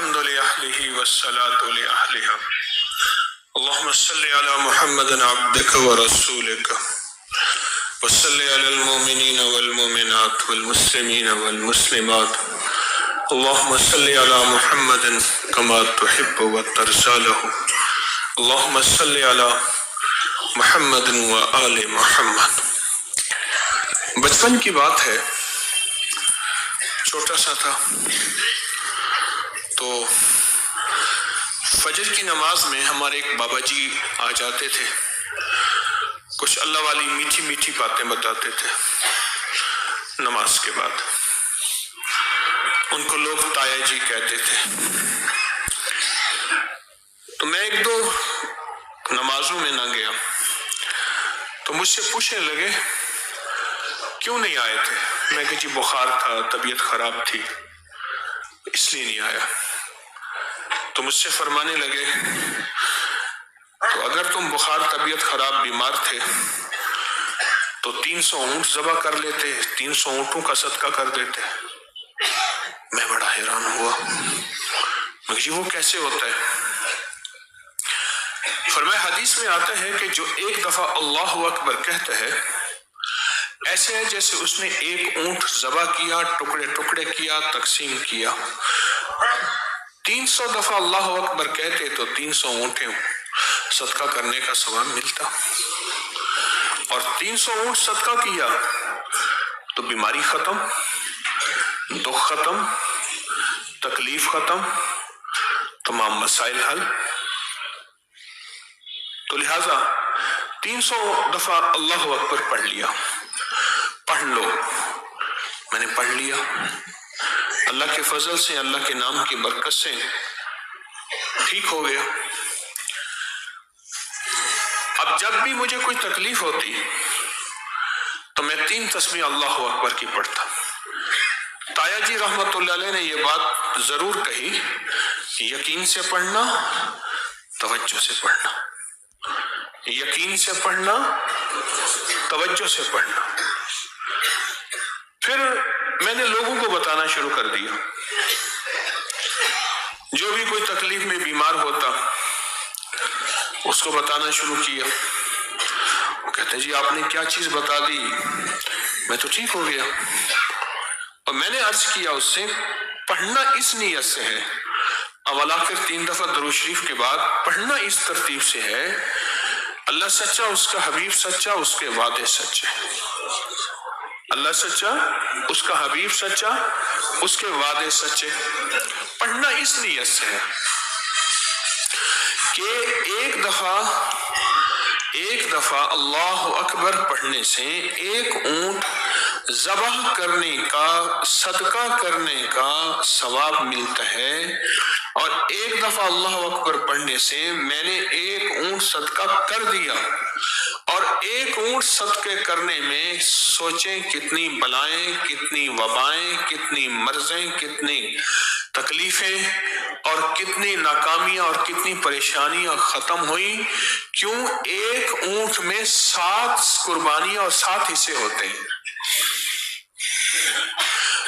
الحمد لأهله والصلاة لأهلها اللهم صل على محمد عبدك ورسولك وصل على المؤمنين والمؤمنات والمسلمين والمسلمات اللهم صل على محمد كما تحب وترضى له اللهم صل على محمد وآل محمد۔ بچپن کی بات ہے، چھوٹا سا تھا تو فجر کی نماز میں ہمارے ایک بابا جی آ جاتے تھے، کچھ اللہ والی میٹھی میٹھی باتیں بتاتے تھے۔ نماز کے بعد ان کو لوگ تایا جی کہتے تھے۔ تو میں ایک دو نمازوں میں نہ گیا تو مجھ سے پوچھنے لگے کیوں نہیں آئے تھے؟ میں کہ جی بخار تھا، طبیعت خراب تھی، اس لیے نہیں آیا۔ تو مجھ سے فرمانے لگے تو اگر تم بخار، طبیعت خراب، بیمار تھے تو 300 اونٹ ذبح کر لیتے، 300 اونٹوں کا صدقہ کر دیتے۔ میں بڑا حیران ہوا، میں کہ جی وہ کیسے ہوتا ہے؟ فرمایا حدیث میں آتا ہے کہ جو ایک دفعہ اللہ اکبر کہتا ہے ایسے ہے جیسے اس نے ایک اونٹ ذبح کیا، ٹکڑے ٹکڑے کیا، تقسیم کیا۔ 300 دفعہ اللہ اکبر کہتے تو 300 اونٹیں صدقہ کرنے کا ثواب ملتا، اور 300 اونٹ صدقہ کیا تو بیماری ختم، دکھ ختم، تکلیف ختم، تمام مسائل حل۔ تو لہٰذا 300 دفعہ اللہ اکبر پڑھ لیا۔ پڑھ لو، میں نے پڑھ لیا، اللہ کے فضل سے، اللہ کے نام کی برکت سے ٹھیک ہو گیا۔ اب جب بھی مجھے کوئی تکلیف ہوتی تو میں 3 تسبیح اللہ اکبر کی پڑھتا۔ تایا جی رحمت اللہ علیہ نے یہ بات ضرور کہی، یقین سے پڑھنا، توجہ سے پڑھنا، یقین سے پڑھنا، توجہ سے پڑھنا۔ پھر میں نے لوگوں کو بتانا شروع کر دیا، جو بھی کوئی تکلیف میں بیمار ہوتا اس کو بتانا شروع کیا۔ وہ کہتے جی آپ نے کیا چیز بتا دی، میں تو ٹھیک ہو گیا۔ اور میں نے عرض کیا اس سے، پڑھنا اس نیت سے ہے، اول آخر 3 دفعہ درود شریف کے بعد پڑھنا اس ترتیب سے ہے، اللہ سچا، اس کا حبیب سچا، اس کے وعدے سچے۔ اللہ سچا، اس کا حبیب سچا، اس کے وعدے سچے۔ پڑھنا اس نیت سے ہے کہ ایک دفعہ اللہ اکبر پڑھنے سے ایک اونٹ ذبح کرنے کا، صدقہ کرنے کا ثواب ملتا ہے، اور ایک دفعہ اللہ اکبر پڑھنے سے میں نے ایک اونٹ صدقہ کر دیا، اور ایک اونٹ صدقے کرنے میں سوچیں کتنی بلائیں، کتنی وبائیں، کتنی مرضیں، کتنی تکلیفیں اور کتنی ناکامیاں اور کتنی پریشانیاں ختم ہوئیں۔ کیوں؟ ایک اونٹ میں 7 قربانیاں اور 7 حصے ہوتے ہیں۔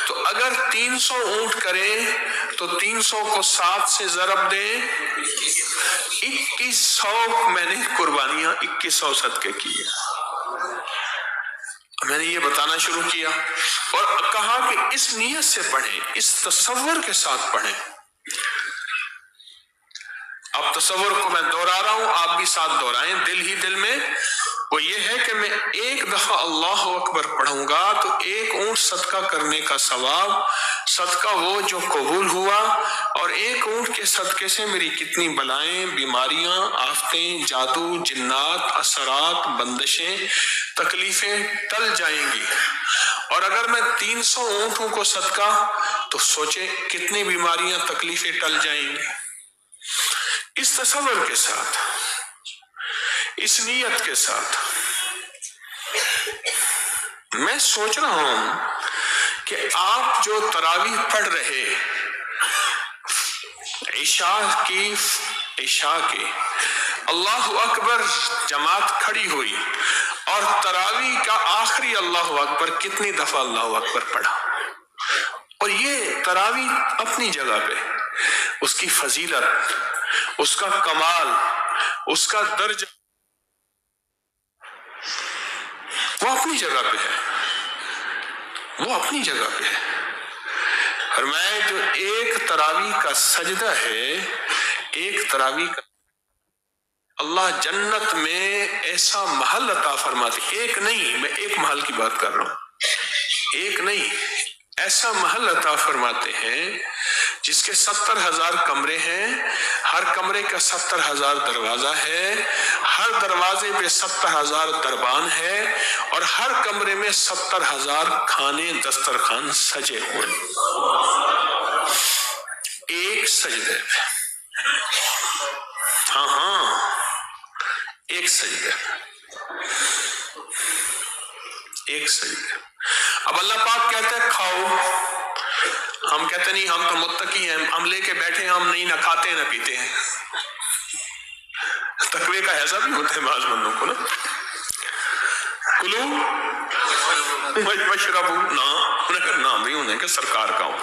تو اگر 300 اونٹ کریں تو 300 کو 7 سے ضرب دیں، 2100 میں نے قربانیاں، 2100 صدقے کیے۔ میں نے یہ بتانا شروع کیا اور کہا کہ اس نیت سے پڑھیں، اس تصور کے ساتھ پڑھیں۔ اب تصور کو میں دہرا رہا ہوں، آپ بھی ساتھ دہرائیں دل ہی دل میں۔ وہ یہ ہے کہ میں ایک دفعہ اللہ اکبر پڑھوں گا تو ایک اونٹ صدقہ کرنے کا ثواب، صدقہ وہ جو قبول ہوا، اور ایک اونٹ کے صدقے سے میری کتنی بلائیں، بیماریاں، آفتیں، جادو، جنات، اثرات، بندشیں، تکلیفیں ٹل جائیں گی۔ اور اگر میں 300 اونٹوں کو صدقہ، تو سوچے کتنی بیماریاں، تکلیفیں ٹل جائیں گی۔ اس تصور کے ساتھ، اس نیت کے ساتھ میں سوچ رہا ہوں کہ آپ جو تراویح پڑھ رہے، عشاء کے اللہ اکبر جماعت کھڑی ہوئی، اور تراویح کا آخری اللہ اکبر کتنی دفعہ اللہ اکبر پڑھا، اور یہ تراویح اپنی جگہ پہ، اس کی فضیلت، اس کا کمال، اس کا درجہ وہ اپنی جگہ پہ ہے، وہ اپنی جگہ پہ ہے۔ فرمایا جو ایک تراویح کا سجدہ ہے، ایک تراویح کا، اللہ جنت میں ایسا محل عطا فرماتے، ایک نہیں، میں ایک محل کی بات کر رہا ہوں، ایک نہیں، ایسا محل عطا فرماتے ہیں جس کے 70,000 کمرے ہیں، ہر کمرے کا 70,000 دروازہ ہے، ہر دروازے پہ 70,000 دربان ہے، اور ہر کمرے میں 70,000 کھانے دسترخوان سجے ہوئے، ایک سجدے پہ، ہاں ایک سجدے، ایک سجدے۔ اب اللہ پاک کہتا ہے کھاؤ، ہم کہتے نہیں ہم تو متقی ہیں، ہم لے کے بیٹھے، ہم نہیں، نہ کھاتے ہیں نہ پیتے ہیں۔ تقوی کا ایسا بھی ہوتا ہے بعض بندوں کو نا، کلو مشربو، نہ بھی انہیں کہ سرکار کا ہوں،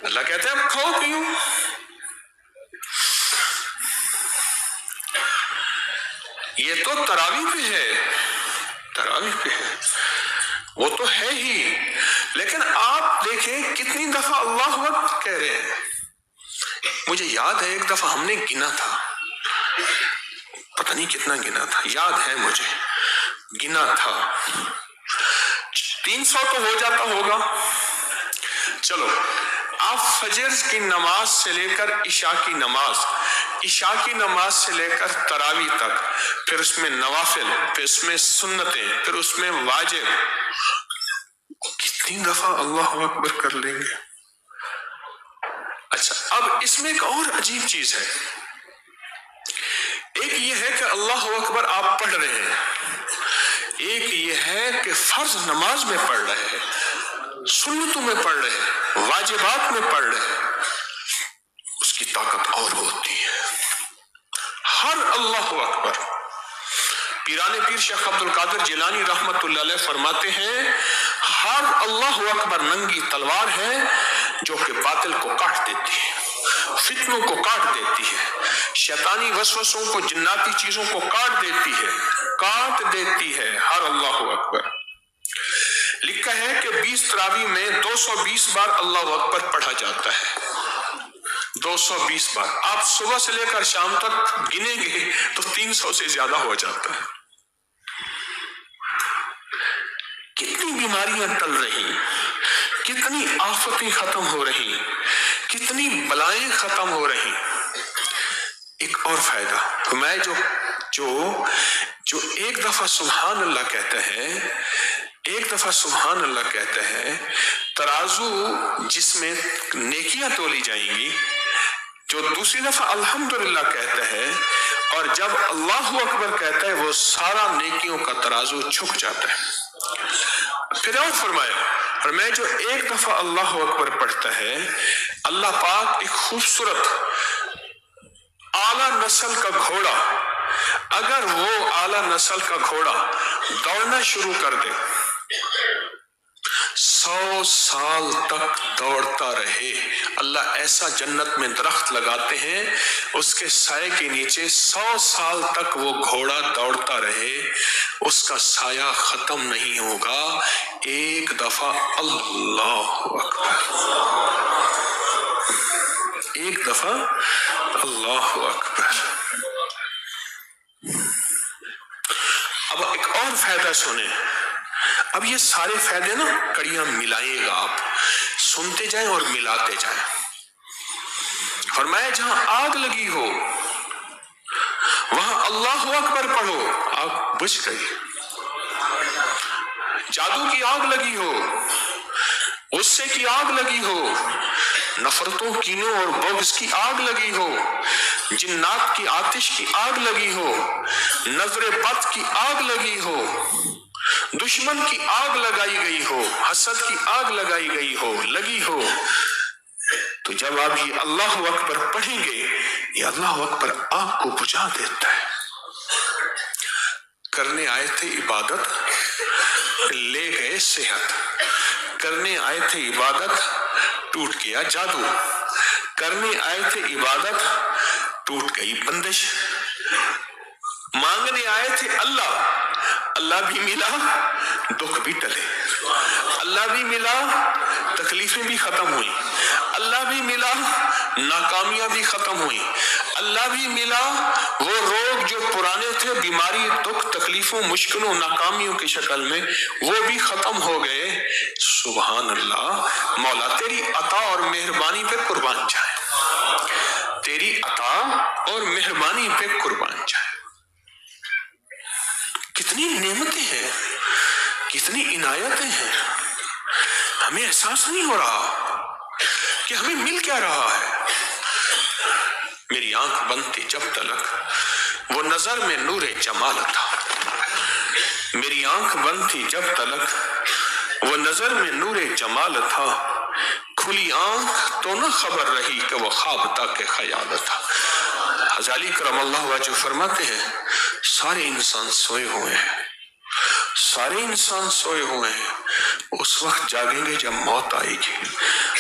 اللہ کہتے ہیں اب کھاؤ پیو۔ یہ تو تراویح پہ ہے، تراویح پہ ہے، وہ تو ہے ہی، لیکن آپ دیکھیں کتنی دفعہ اللہ اکبر کہہ رہے ہیں۔ مجھے یاد ہے ایک دفعہ ہم نے گنا تھا، پتہ نہیں کتنا گنا تھا، یاد ہے مجھے گنا تھا 300 تو ہو جاتا ہوگا۔ چلو آپ فجر کی نماز سے لے کر عشاء کی نماز، عشاء کی نماز سے لے کر تراویح تک، پھر اس میں نوافل، پھر اس میں سنتیں، پھر اس میں واجب، کتنی دفعہ اللہ اکبر کر لیں گے۔ اچھا اب اس میں ایک اور عجیب چیز ہے، ایک یہ ہے کہ اللہ اکبر آپ پڑھ رہے ہیں، ایک یہ ہے کہ فرض نماز میں پڑھ رہے ہیں، سنتوں میں پڑھ رہے ہیں، واجبات میں پڑھ رہے ہیں، اس کی طاقت اور ہوتی ہے۔ ہر اللہ اکبر، پیران پیر شیخ عبد القادر جیلانی رحمت اللہ علیہ فرماتے ہیں ہر اللہ اکبر ننگی تلوار ہے جو کہ باطل کو کاٹ دیتی ہے، فتنوں کو کاٹ دیتی ہے، شیطانی وسوسوں کو، جناتی چیزوں کو کاٹ دیتی ہے، کاٹ دیتی ہے ہر اللہ اکبر۔ لکھا ہے کہ 20 تراویح میں 220 بار اللہ اکبر پڑھا جاتا ہے، 220 بار۔ آپ صبح سے لے کر شام تک گنیں گے تو 300 سے زیادہ ہو جاتا ہے۔ کتنی بیماریاں ٹل رہی، کتنی آفتیں ختم ہو رہی، کتنی بلائیں ختم ہو رہی۔ ایک اور فائدہ، میں جو ایک دفعہ سبحان اللہ کہتا ہے، ایک دفعہ سبحان اللہ کہتا ہے، ترازو جس میں نیکیاں تولی جائیں گی، جو دوسری دفعہ الحمدللہ کہتا ہے اور جب اللہ اکبر کہتا ہے، وہ سارا نیکیوں کا ترازو جھک جاتا ہے۔ پھر اور فرمایا، اور میں جو ایک دفعہ اللہ اکبر پڑھتا ہے، اللہ پاک ایک خوبصورت اعلیٰ نسل کا گھوڑا، اگر وہ اعلیٰ نسل کا گھوڑا دوڑنا شروع کر دے، 100 سال تک دوڑتا رہے، اللہ ایسا جنت میں درخت لگاتے ہیں، اس کے سائے کے نیچے 100 سال تک وہ گھوڑا دوڑتا رہے، اس کا سایہ ختم نہیں ہوگا۔ ایک دفعہ اللہ اکبر، ایک دفعہ اللہ اکبر۔ اب ایک اور فائدہ سنیں، اب یہ سارے فائدے نا کڑیاں ملائے گا، آپ سنتے جائیں اور ملاتے جائیں۔ فرمایا جہاں آگ لگی ہو وہاں اللہ اکبر پڑھو، آگ بجھ گئی۔ جادو کی آگ لگی ہو، غصے کی آگ لگی ہو، نفرتوں، کینوں اور بغض کی آگ لگی ہو، جنات کی آتش کی آگ لگی ہو، نظر بد کی آگ لگی ہو، دشمن کی آگ لگائی گئی ہو، حسد کی آگ لگائی گئی ہو، لگی ہو، تو جب آپ یہ اللہ اکبر پڑھیں گے، یہ اللہ اکبر آگ کو بجھا دیتا ہے۔ کرنے آئے تھے عبادت، لے گئے صحت، کرنے آئے تھے عبادت، ٹوٹ گیا جادو، کرنے آئے تھے عبادت، ٹوٹ گئی بندش، مانگنے آئے تھے اللہ بھی ملا، دکھ بھی ٹلے، اللہ بھی ملا، تکلیفیں بھی ختم ہوئی، اللہ بھی ملا، ناکامیاں بھی ختم ہوئی، اللہ بھی ملا، وہ روگ جو پرانے تھے، بیماری، دکھ، تکلیفوں، مشکلوں، ناکامیوں کی شکل میں، وہ بھی ختم ہو گئے۔ سبحان اللہ، مولا تیری عطا اور مہربانی پہ قربان جائے، تیری عطا اور مہربانی پہ قربان جائے۔ کتنی نعمتیں ہیں، کتنی عنایتیں ہیں، ہمیں احساس نہیں ہو رہا کہ ہمیں مل کیا رہا ہے۔ میری آنکھ بند تھی جب تلک وہ نظر میں نور جمال تھا، میری آنکھ بند تھی جب تلک وہ نظر میں نور جمال تھا، کھلی آنکھ تو نہ خبر رہی کہ وہ خواب تھا کہ خیال تھا۔ غزالی کرم اللہ وجہ فرماتے ہیں سارے انسان سوئے ہوئے ہیں، سارے انسان سوئے ہوئے ہیں، اس وقت جاگیں گے جب موت آئے گی۔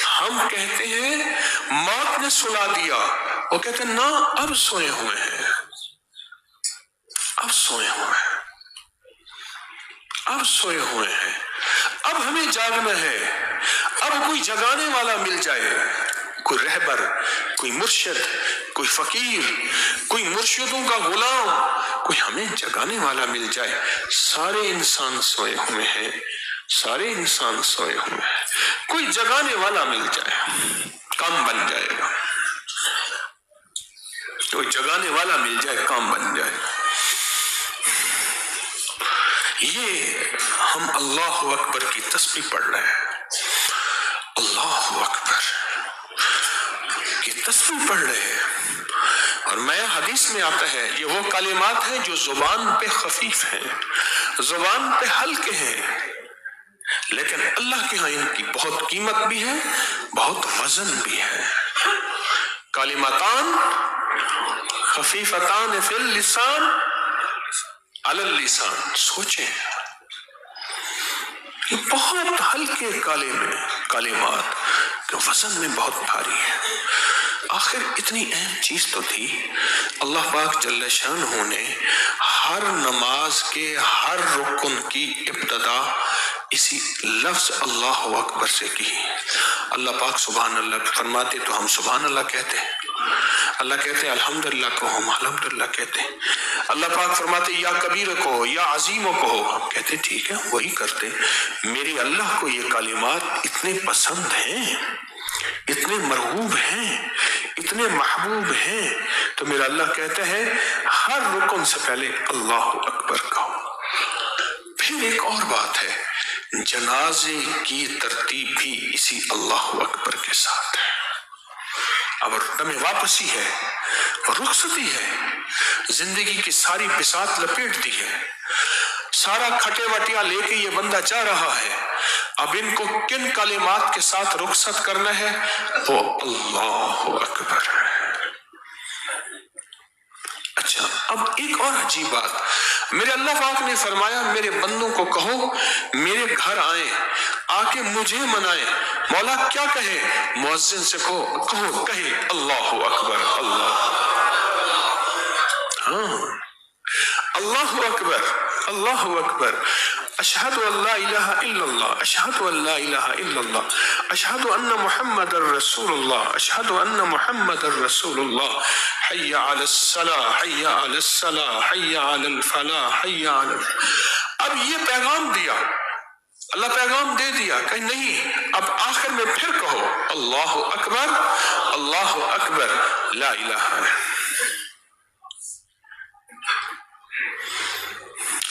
ہم کہتے ہیں موت نے سلا دیا، وہ کہتے ہیں نا، اب سوئے ہوئے ہیں، اب سوئے ہوئے ہیں، اب سوئے ہوئے ہیں، اب ہمیں جاگنا ہے۔ اب کوئی جگانے والا مل جائے، کوئی رہبر، کوئی مرشد، کوئی فقیر، کوئی مرشدوں کا غلام، کوئی ہمیں جگانے والا مل جائے۔ سارے انسان سوئے ہوئے ہیں، سارے انسان سوئے ہوئے ہیں، کوئی جگانے والا مل جائے، کام بن جائے گا، کوئی جگانے والا مل جائے، کام بن جائے گا۔ یہ ہم اللہ اکبر کی تسبیح پڑھ رہے ہیں، اللہ اکبر کی تسبیح پڑھ رہے ہیں، اور میں حدیث میں آتا ہے یہ وہ کلمات ہیں جو زبان پہ خفیف ہیں، زبان پہ ہلکے ہیں، لیکن اللہ کے ہاں ان کی بہت قیمت بھی ہے، بہت وزن بھی ہے۔ کلماتان خفیفتان فی اللسان علی اللسان، سوچیں یہ بہت ہلکے کلمات کہ وزن میں بہت بھاری ہے۔ آخر اتنی اہم چیز تو تھی، اللہ پاک جل شانہ نے ہر نماز کے ہر رکن کی ابتدا اسی لفظ اللہ اکبر سے کی۔ اللہ پاک سبحان اللہ فرماتے تو ہم سبحان اللہ کہتے ہیں، اللہ کہتے ہیں الحمدللہ کہو، ہم الحمدللہ کہتے ہیں۔ اللہ پاک فرماتے یا کبیر کہو، یا عظیم کہو، ہم کہتے ٹھیک ہے وہی کرتے۔ میرے اللہ کو یہ کلمات اتنے پسند ہیں، اتنے مرغوب ہیں، اتنے محبوب ہیں، تو میرا اللہ کہتا ہے ہر رکن سے پہلے اللہ اکبر کہو۔ پھر ایک اور بات ہے، جنازے کی ترتیب بھی اسی اللہ اکبر کے ساتھ ہے۔ اب تمہیں واپسی ہے، رخصتی ہے، زندگی کی ساری بساط لپیٹ دی ہے، سارا کھٹے وٹیا لے کے یہ بندہ جا رہا ہے، اب ان کو کن کلمات کے ساتھ رخصت کرنا ہے؟ وہ اللہ اکبر ہے۔ اچھا، اب ایک اور عجیب بات، میرے اللہ پاک نے فرمایا میرے بندوں کو کہو میرے گھر آئیں، آ کے مجھے منائیں۔ مولا کیا کہے؟ مؤذن سے کہو کہے اللہ اکبر، اللہ، ہاں اللہ اکبر، اللہ اکبر، اشہد ان لا الہ الا اللہ، اشہد ان لا الہ الا اللہ، اشہد ان محمد الرسول اللہ، اشہد ان محمد الرسول اللہ، حی علی الصلاۃ، حی علی الصلاۃ، حی علی الفلاح، حی علی اب یہ پیغام دیا، اللہ پیغام دے دیا کہ نہیں، اب آخر میں پھر کہو اللہ اکبر، اللہ اکبر، لا الہ۔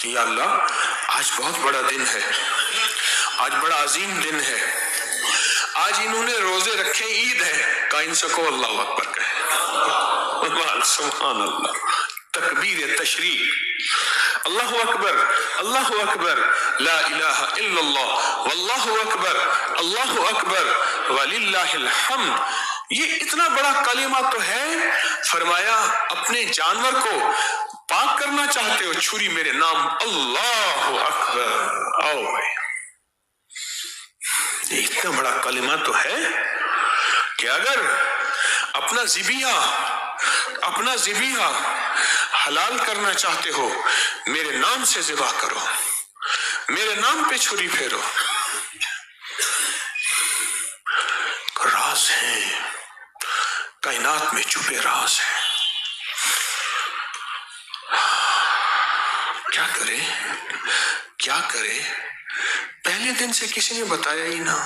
یا اللہ آج بہت بڑا دن ہے، آج بڑا عظیم دن ہے، آج انہوں نے روزے رکھے، عید ہے، کہا ان سے کو اللہ اکبر کہے، سبحان اللہ، تکبیر تشریق، اللہ اکبر، اللہ اکبر، لا الہ الا اللہ، واللہ اکبر، اللہ اکبر، وللہ الحمد۔ یہ اتنا بڑا کلمہ تو ہے، فرمایا اپنے جانور کو پاک کرنا چاہتے ہو، چھری میرے نام اللہ اکبر، آؤ بھائی، یہ اتنا بڑا کلمہ تو ہے کہ اگر اپنا ذبیحہ حلال کرنا چاہتے ہو میرے نام سے ذبح کرو، میرے نام پہ چھری پھیرو۔ راز ہیں، کائنات میں چھپے راز ہیں۔ کیا کرے پہلے دن سے کسی نے بتایا ہی نہ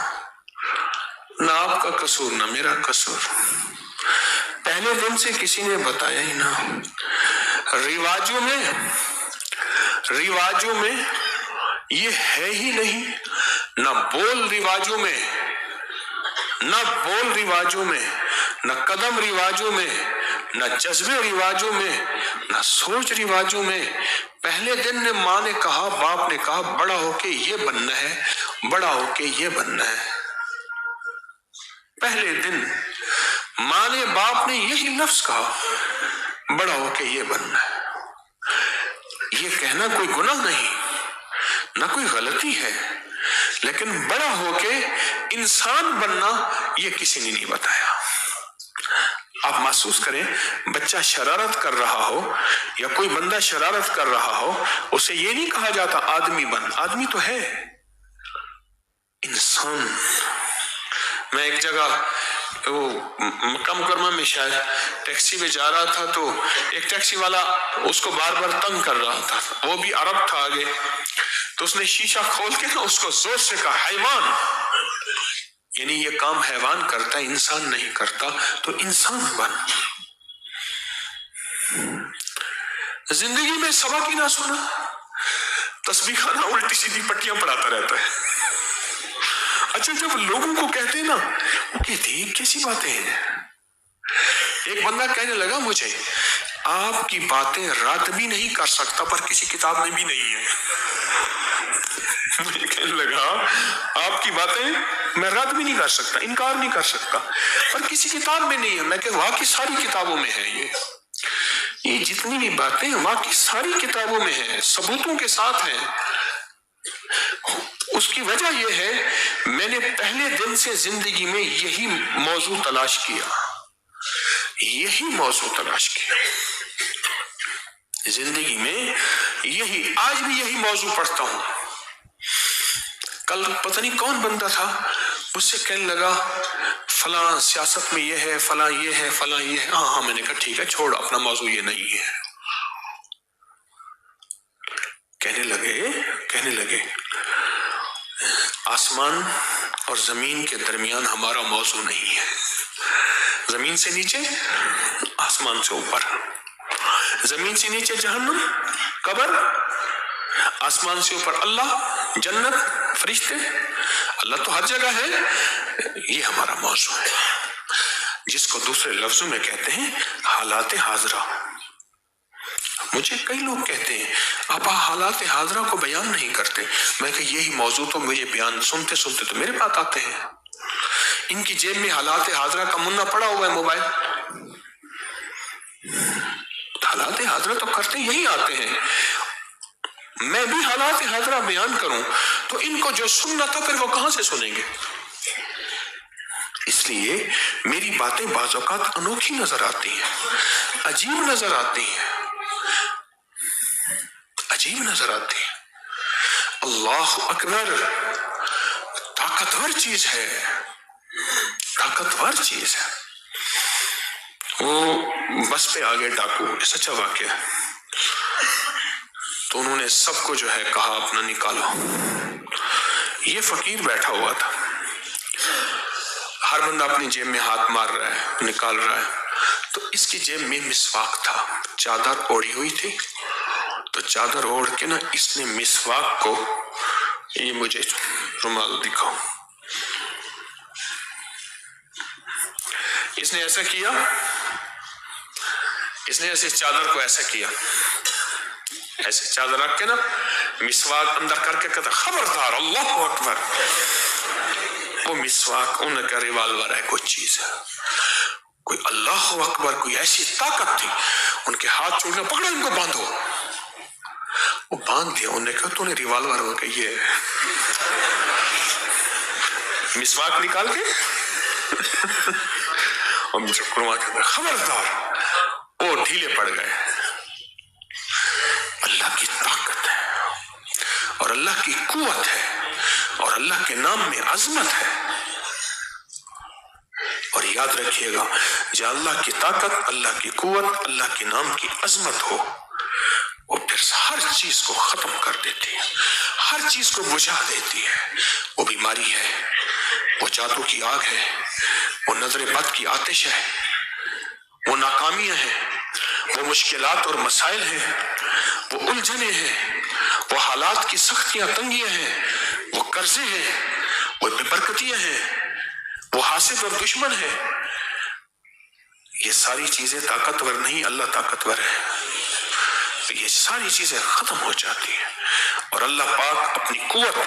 آپ کا قصور نہ میرا قصور، پہلے دن سے کسی نے بتایا ہی نہ۔ رواجوں میں یہ ہے ہی نہیں، نہ بول رواجوں میں، نہ قدم رواجوں میں، نہ جذبے رواجوں میں، نہ سوچ رواجوں میں۔ پہلے دن نے ماں نے کہا، باپ نے کہا بڑا ہو کے یہ بننا ہے، بڑا ہو کے یہ بننا ہے۔ پہلے دن ماں نے باپ نے یہی لفظ کہا، بڑا ہو کے یہ بننا ہے۔ یہ کہنا کوئی گناہ نہیں، نہ کوئی غلطی ہے، لیکن بڑا ہو کے انسان بننا یہ کسی نے نہیں بتایا۔ آپ محسوس کریں، بچہ شرارت کر رہا ہو یا کوئی بندہ شرارت کر رہا ہو، اسے یہ نہیں کہا جاتا آدمی بن، آدمی تو ہے، انسان۔ میں ایک جگہ مکہ مکرمہ میں شاید ٹیکسی میں جا رہا تھا، تو ایک ٹیکسی والا اس کو بار بار تنگ کر رہا تھا، وہ بھی عرب تھا آگے، تو اس نے شیشہ کھول کے نا اس کو زور سے کہا حیوان، یعنی یہ کام حیوان کرتا ہے، انسان نہیں کرتا، تو انسان بن۔ زندگی میں سبق ہی نہ سنا، تسبیح خانہ الٹی سیدھی پٹیاں پڑھاتا رہتا ہے۔ اچھا جب لوگوں کو کہتے ہیں نا، وہ کہتے ہیں کیسی باتیں ہیں۔ ایک بندہ کہنے لگا مجھے، آپ کی باتیں رد بھی نہیں کر سکتا پر کسی کتاب میں بھی نہیں ہے۔ مجھے کہنے لگا آپ کی باتیں میں رد بھی نہیں کر سکتا، انکار نہیں کر سکتا، پر کسی کتاب میں نہیں ہے۔ میں کہ واقعی ساری کتابوں میں ہے، یہ جتنی بھی باتیں واقعی ساری کتابوں میں ہیں، ثبوتوں کے ساتھ ہیں۔ اس کی وجہ یہ ہے میں نے پہلے دن سے زندگی میں یہی موضوع تلاش کیا، زندگی میں یہی، آج بھی یہی موضوع پڑھتا ہوں۔ کل پتہ نہیں کون بندہ تھا، مجھ سے کہنے لگا فلاں سیاست میں یہ ہے، فلاں یہ ہے، فلاں یہ ہے۔ ہاں میں نے کہا ٹھیک ہے چھوڑ، اپنا موضوع یہ نہیں ہے۔ کہنے لگے آسمان اور زمین کے درمیان ہمارا موضوع نہیں ہے، زمین سے نیچے، آسمان سے اوپر، زمین سے نیچے جہنم، قبر، آسمان سے اوپر اللہ، جنت، فرشتے، اللہ تو ہر جگہ ہے، یہ ہمارا موضوع ہے، جس کو دوسرے لفظوں میں کہتے ہیں حالات حاضرہ۔ مجھے کئی لوگ کہتے ہیں آپ حالات حاضرہ کو بیان نہیں کرتے، میں کہ یہی موضوع تو مجھے بیان سنتے تو میرے پاس آتے ہیں۔ ان کی جیب میں حالات حاضرہ کا منا پڑا ہوا ہے، موبائل، حالات حاضرہ تو کرتے یہی آتے ہیں۔ میں بھی حالات حاضرہ بیان کروں تو ان کو جو سننا تھا پھر وہ کہاں سے سنیں گے؟ اس لیے میری باتیں بعض اوقات انوکھی نظر آتی ہیں، عجیب نظر آتی ہیں۔ اللہ اکبر، طاقتور چیز ہے۔ وہ بس پہ آگے ڈاکو، سچا واقعہ، تو انہوں نے سب کو جو ہے کہا اپنا نکالو۔ یہ فقیر بیٹھا ہوا تھا، ہر بندہ اپنی جیب میں ہاتھ مار رہا ہے، نکال رہا ہے، تو اس کی جیب میں مسواک تھا، چادر اوڑھی ہوئی تھی، تو چادر اوڑھ کے نا اس نے مسواک کو، یہ مجھے رومال دکھاؤ، اس نے ایسا کیا، اس نے ایسے چادر کو ایسا کیا، ایسے چادر رکھ کے نا مسواک اندر کر کے کہتا خبردار، اللہ اکبر۔ وہ مسواک ان کا ریوالور ہے، کوئی چیز ہے، کوئی اللہ اکبر، کوئی ایسی طاقت تھی، ان کے ہاتھ چھوڑنا، پکڑو ان کو باندھو، وہ باندھ دیا، انہوں نے کہا تو نے ریوالور ہو کہ یہ مسواک نکال کے ہم چکروا کے خبردار، وہ ڈھیلے پڑ گئے۔ اللہ کی طاقت ہے اور اللہ کی قوت ہے اور اللہ کے نام میں عظمت ہے۔ اور یاد رکھیے گا، جہاں اللہ کی طاقت، اللہ کی قوت، اللہ کے نام کی عظمت ہو، وہ پھر ہر چیز کو ختم کر دیتی ہے، ہر چیز کو بجھا دیتی ہے۔ وہ بیماری ہے، وہ جادو کی آگ ہے، وہ نظر بد کی آتش ہے، وہ ناکامیاں ہیں، وہ مشکلات اور مسائل ہیں، وہ الجھنیں ہیں، وہ حالات کی سختیاں تنگیاں ہیں، وہ قرضے ہیں، وہ بے برکتیاں ہیں، وہ حاسد اور دشمن ہے۔ یہ ساری چیزیں طاقتور نہیں، اللہ طاقتور ہے۔ تو یہ ساری چیزیں ختم ہو جاتی ہیں اور اللہ پاک اپنی قوت،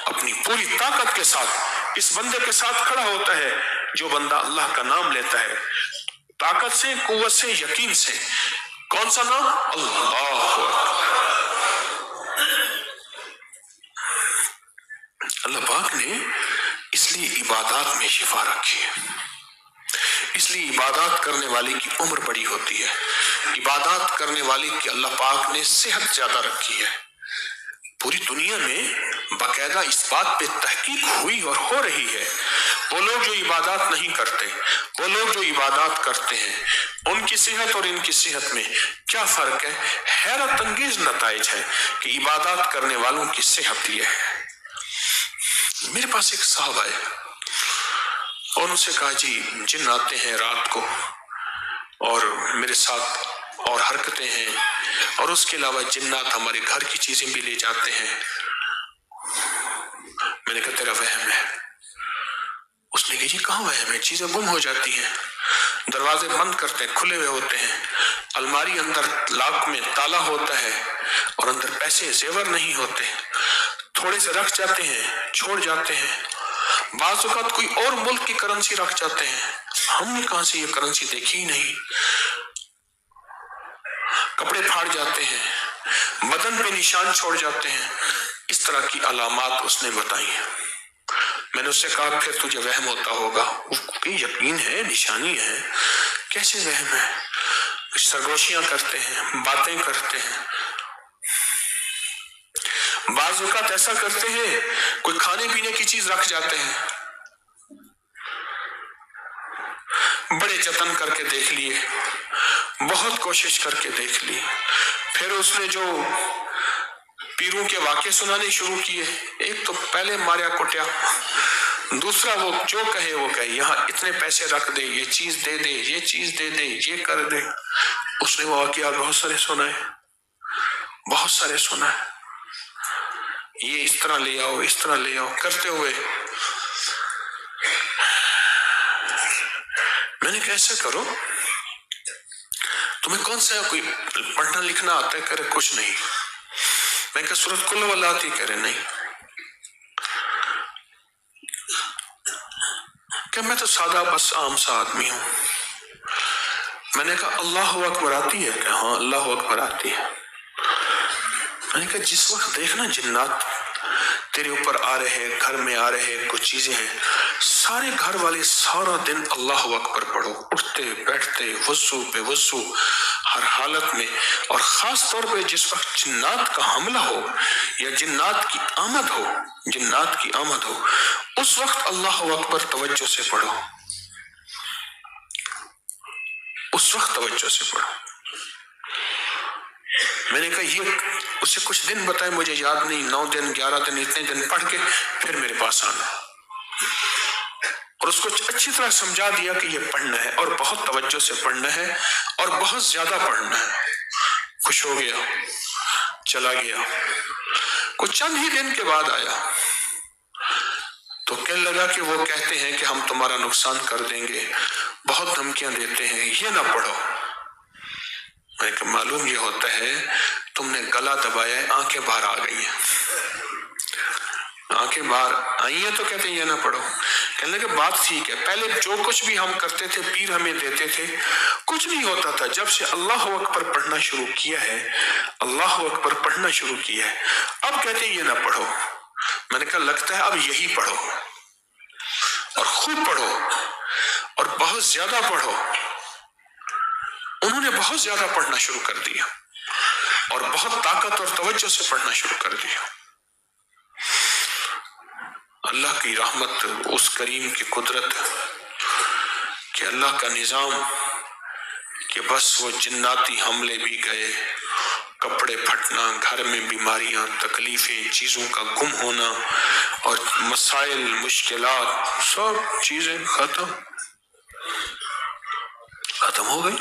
اپنی پوری طاقت کے ساتھ اس بندے کے ساتھ کھڑا ہوتا ہے جو بندہ اللہ کا نام لیتا ہے، طاقت سے، قوت سے، یقین سے۔ کون سا نام؟ اللہ۔ اللہ پاک نے اس لیے عبادات میں شفا رکھی ہے، اس لیے عبادات کرنے والے کی عمر بڑی ہوتی ہے، عبادات کرنے والے کی اللہ پاک نے صحت زیادہ رکھی ہے۔ پوری دنیا میں باقاعدہ اس بات پہ تحقیق ہوئی اور ہو رہی ہے، وہ لوگ جو عبادات نہیں کرتے، وہ لوگ جو عبادات کرتے ہیں، ان کی صحت اور ان کی صحت میں کیا فرق ہے؟ حیرت انگیز نتائج ہے کہ عبادات کرنے والوں کی صحت یہ ہے۔ میرے پاس ایک صاحب آئے اور ان سے کہا جی جن آتے ہیں رات کو اور میرے ساتھ اور حرکتیں ہیں، اور اس کے علاوہ جنات ہمارے گھر کی چیزیں بھی لے جاتے ہیں۔ میں نے کہا تیرا وہم ہے۔ اس نے کہا جی کہاں وہم ہے؟ چیزیں گم ہو جاتی ہیں، دروازے بند کرتے ہیں، کھلے ہوئے ہوتے ہیں، الماری اندر لاک میں تالا ہوتا ہے اور اندر پیسے زیور نہیں ہوتے، تھوڑے سے رکھ جاتے ہیں، چھوڑ جاتے ہیں، بعض اوقات کوئی اور ملک کی کرنسی رکھ جاتے ہیں، ہم نے کہاں سے یہ کرنسی دیکھی ہی نہیں، کپڑے پھاڑ جاتے ہیں، بدن پہ نشان چھوڑ جاتے ہیں۔ اس طرح کی علامات اس نے بتائی ہیں۔ میں نے اس سے کہا پھر تجھے وہم ہوتا ہوگا؟ یقین ہے، نشانی ہے، کیسے وہم ہے؟ سرگوشیاں کرتے ہیں، باتیں کرتے ہیں، بعض اوقات ایسا کرتے ہیں کوئی کھانے پینے کی چیز رکھ جاتے ہیں، بڑے جتن کر کے دیکھ لیے، بہت کوشش کر کے دیکھ لی، پھر اس نے جو پیروں کے واقعے سنانے شروع کیے، ایک تو پہلے ماریا کٹیا، دوسرا وہ جو کہے وہ کہے، یہاں اتنے پیسے رکھ دے، یہ چیز دے دے، یہ چیز دے دے، یہ کر دے۔ اس نے واقعات بہت سارے سنائے، بہت سارے سنائے، یہ اس طرح لے آؤ، اس طرح لے آؤ کرتے ہوئے میں نے کہا ایسا کرو، تمہیں کون سا کوئی پڑھنا لکھنا آتا ہے؟ کہہ رہے کچھ نہیں۔ میں کہا سورۃ قل واللہ آتی؟ کہہ رہے نہیں۔ کہ میں تو سادہ بس عام سا آدمی ہوں۔ میں نے کہا اللہ اکبر آتی ہے؟ کہ ہاں اللہ اکبر آتی ہے۔ میں نے کہا جس وقت دیکھنا جنات تیرے اوپر آ رہے، گھر میں آ رہے، کچھ چیزیں ہیں، سارے گھر والے سارا دن اللہ اکبر پڑھو، اٹھتے بیٹھتے، وضو پہ وضو، ہر حالت میں، اور خاص طور پہ جس وقت جنات کا حملہ ہو یا جنات کی آمد ہو، جنات کی آمد ہو، اس وقت اللہ اکبر توجہ سے پڑھو، اس وقت توجہ سے پڑھو۔ میں نے کہا یہ اسے کچھ دن بتائے، مجھے یاد نہیں، 9 دن 11 دن اتنے دن پڑھ کے پھر میرے پاس آنا، اور اس کو اچھی طرح سمجھا دیا کہ یہ پڑھنا ہے اور بہت توجہ سے پڑھنا ہے اور بہت زیادہ پڑھنا ہے۔ خوش ہو گیا، چلا گیا۔ کچھ چند ہی دن کے بعد آیا تو کہنے لگا کہ وہ کہتے ہیں کہ ہم تمہارا نقصان کر دیں گے، بہت دھمکیاں دیتے ہیں، یہ نہ پڑھو۔ میں کہ معلوم یہ ہوتا ہے تم نے گلا دبایا ہے، آنکھیں باہر آ گئی ہیں، آنکھیں باہر آئی ہیں تو کہتے ہیں یہ نہ پڑھو۔ کہنے لگے بات ٹھیک ہے، پہلے جو کچھ بھی ہم کرتے تھے پیر ہمیں دیتے تھے، کچھ نہیں ہوتا تھا، جب سے اللہ اکبر پڑھنا شروع کیا ہے، اللہ اکبر پڑھنا شروع کیا ہے، اب کہتے ہیں یہ نہ پڑھو۔ میں نے کہا لگتا ہے اب یہی پڑھو اور خوب پڑھو، اور بہت زیادہ پڑھو. انہوں نے بہت زیادہ پڑھنا شروع کر دیا اور بہت طاقت اور توجہ سے پڑھنا شروع کر دیا. اللہ کی رحمت، اس کریم کی قدرت کہ اللہ کا نظام کہ بس وہ جناتی حملے بھی گئے، کپڑے پھٹنا، گھر میں بیماریاں، تکلیفیں، چیزوں کا گم ہونا اور مسائل، مشکلات، سب چیزیں ختم ہو گئی.